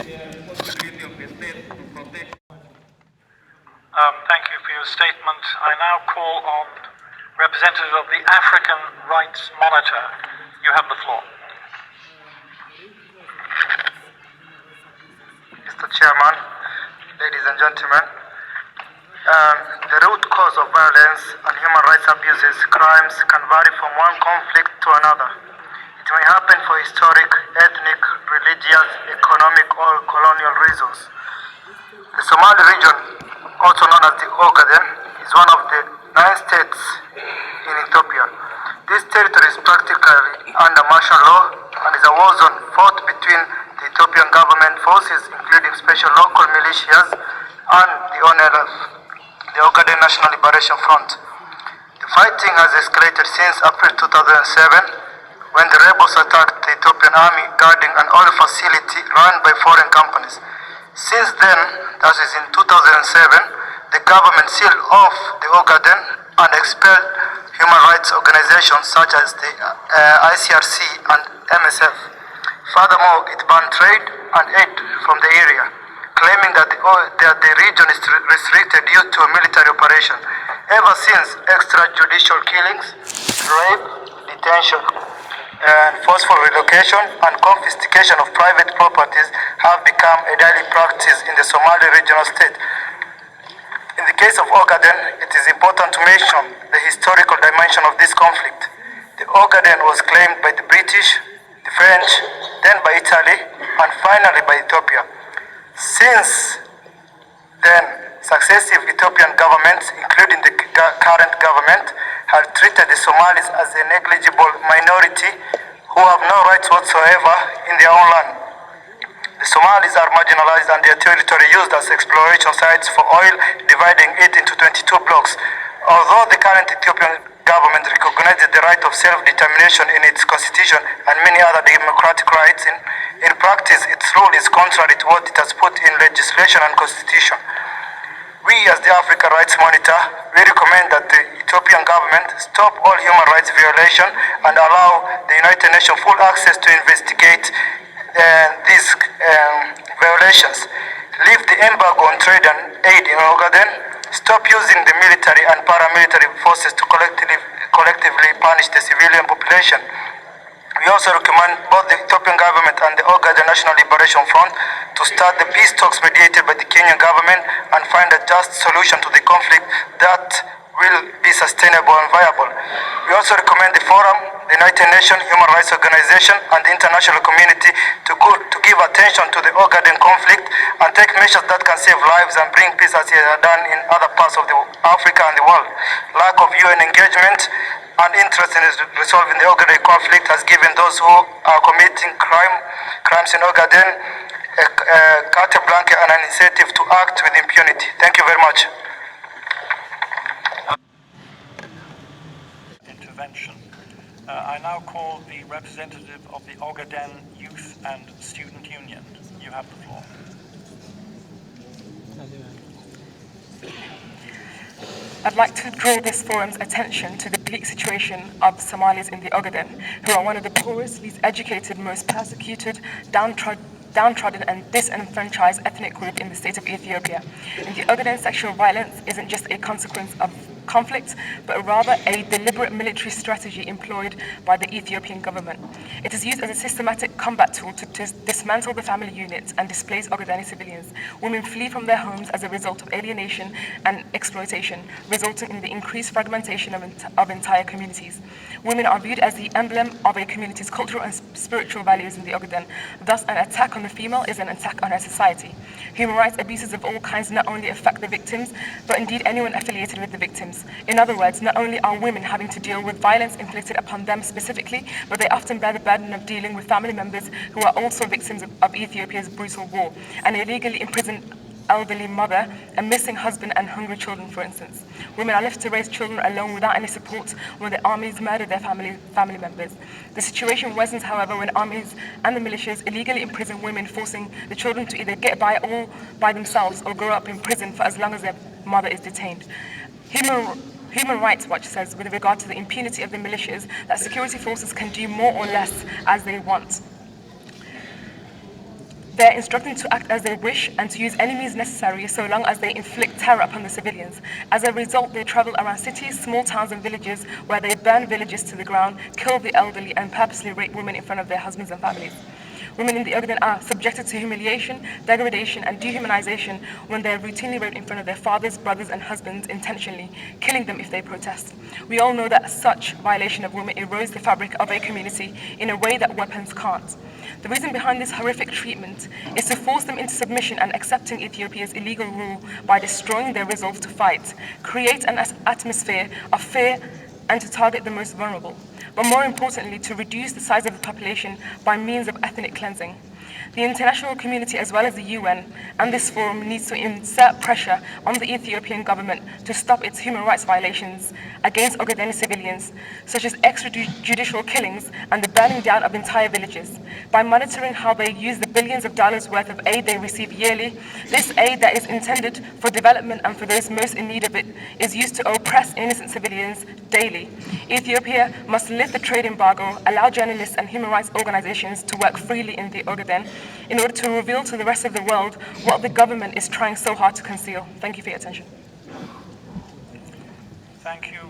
Thank you for your statement. I now call on representative of the African Rights Monitor. You have the floor. Mr. Chairman, ladies and gentlemen, the root cause of violence and human rights abuses, crimes can vary from one conflict to another. It may happen for historic, ethnic, religious, economic, or colonial reasons. The Somali region, also known as the Ogaden, is one of the 9 states in Ethiopia. This territory is practically under martial law and is a war zone fought between the Ethiopian government forces, including special local militias, and the ONLF, the Ogaden National Liberation Front. The fighting has escalated since April 2007, when the rebels attacked the Ethiopian army guarding an oil facility run by foreign companies. Since then, that is in 2007, the government sealed off the Ogaden and expelled human rights organizations such as the ICRC and MSF. Furthermore, it banned trade and aid from the area, claiming that the region is restricted due to a military operation. Ever since, extrajudicial killings, rape, detention, and forceful relocation and confiscation of private properties have become a daily practice in the Somali regional state. In the case of Ogaden, it is important to mention the historical dimension of this conflict. The Ogaden was claimed by the British, the French, then by Italy, and finally by Ethiopia. Since then, successive Ethiopian governments, including the current government, have treated the Somalis as a negligible minority who have no rights whatsoever in their own land. The Somalis are marginalized and their territory used as exploration sites for oil, dividing it into 22 blocks. Although the current Ethiopian government recognizes the right of self-determination in its constitution and many other democratic rights, in practice its rule is contrary to what it has put in legislation and constitution. We, as the African Rights Monitor, we recommend that the Ethiopian government stop all human rights violation and allow the United Nations full access to investigate these violations. Lift the embargo on trade and aid in Ogaden. Stop using the military and paramilitary forces to collectively punish the civilian population. We also recommend both the Ethiopian government and the Ogaden National Liberation Front to start the peace talks mediated by the Kenyan government and find a just solution to the conflict that will be sustainable and viable. We also recommend the Forum, the United Nations Human Rights Organization, and the international community to give attention to the Ogaden conflict and take measures that can save lives and bring peace as it has done in other parts of Africa and the world. Lack of UN engagement and interest in resolving the Ogaden conflict has given those who are committing crimes in Ogaden a carte blanche and an incentive to act with impunity. Thank you very much. Intervention. I now call the representative of the Ogaden Youth and Student Union. You have the floor. I'd like to draw this forum's attention to the bleak situation of Somalis in the Ogaden, who are one of the poorest, least educated, most persecuted, downtrodden and disenfranchised ethnic group in the state of Ethiopia. In the Ogaden, sexual violence isn't just a consequence of conflict, but rather a deliberate military strategy employed by the Ethiopian government. It is used as a systematic combat tool to dismantle the family units and displace Ogadeni civilians. Women flee from their homes as a result of alienation and exploitation, resulting in the increased fragmentation of entire communities. Women are viewed as the emblem of a community's cultural and spiritual values in the Ogaden. Thus, an attack on the female is an attack on her society. Human rights abuses of all kinds not only affect the victims, but indeed anyone affiliated with the victims. In other words, not only are women having to deal with violence inflicted upon them specifically, but they often bear the burden of dealing with family members who are also victims of Ethiopia's brutal war, an illegally imprisoned elderly mother, a missing husband, and hungry children, for instance. Women are left to raise children alone without any support when the armies murder their family members. The situation worsens, however, when armies and the militias illegally imprison women, forcing the children to either get by all by themselves or grow up in prison for as long as their mother is detained. Human Rights Watch says, with regard to the impunity of the militias, that security forces can do more or less as they want. They're instructed to act as they wish and to use any means necessary so long as they inflict terror upon the civilians. As a result, they travel around cities, small towns and villages where they burn villages to the ground, kill the elderly and purposely rape women in front of their husbands and families. Women in the Ogaden are subjected to humiliation, degradation, and dehumanization when they are routinely raped in front of their fathers, brothers, and husbands intentionally, killing them if they protest. We all know that such violation of women erodes the fabric of a community in a way that weapons can't. The reason behind this horrific treatment is to force them into submission and accepting Ethiopia's illegal rule by destroying their resolve to fight, create an atmosphere of fear, and to target the most vulnerable, but more importantly, to reduce the size of the population by means of ethnic cleansing. The international community, as well as the UN, and this forum needs to exert pressure on the Ethiopian government to stop its human rights violations against Ogaden civilians, such as extrajudicial killings and the burning down of entire villages. By monitoring how they use the billions of dollars worth of aid they receive yearly, this aid that is intended for development and for those most in need of it is used to oppress innocent civilians daily. Ethiopia must lift the trade embargo, allow journalists and human rights organizations to work freely in the Ogaden in order to reveal to the rest of the world what the government is trying so hard to conceal. Thank you for your attention. Thank you.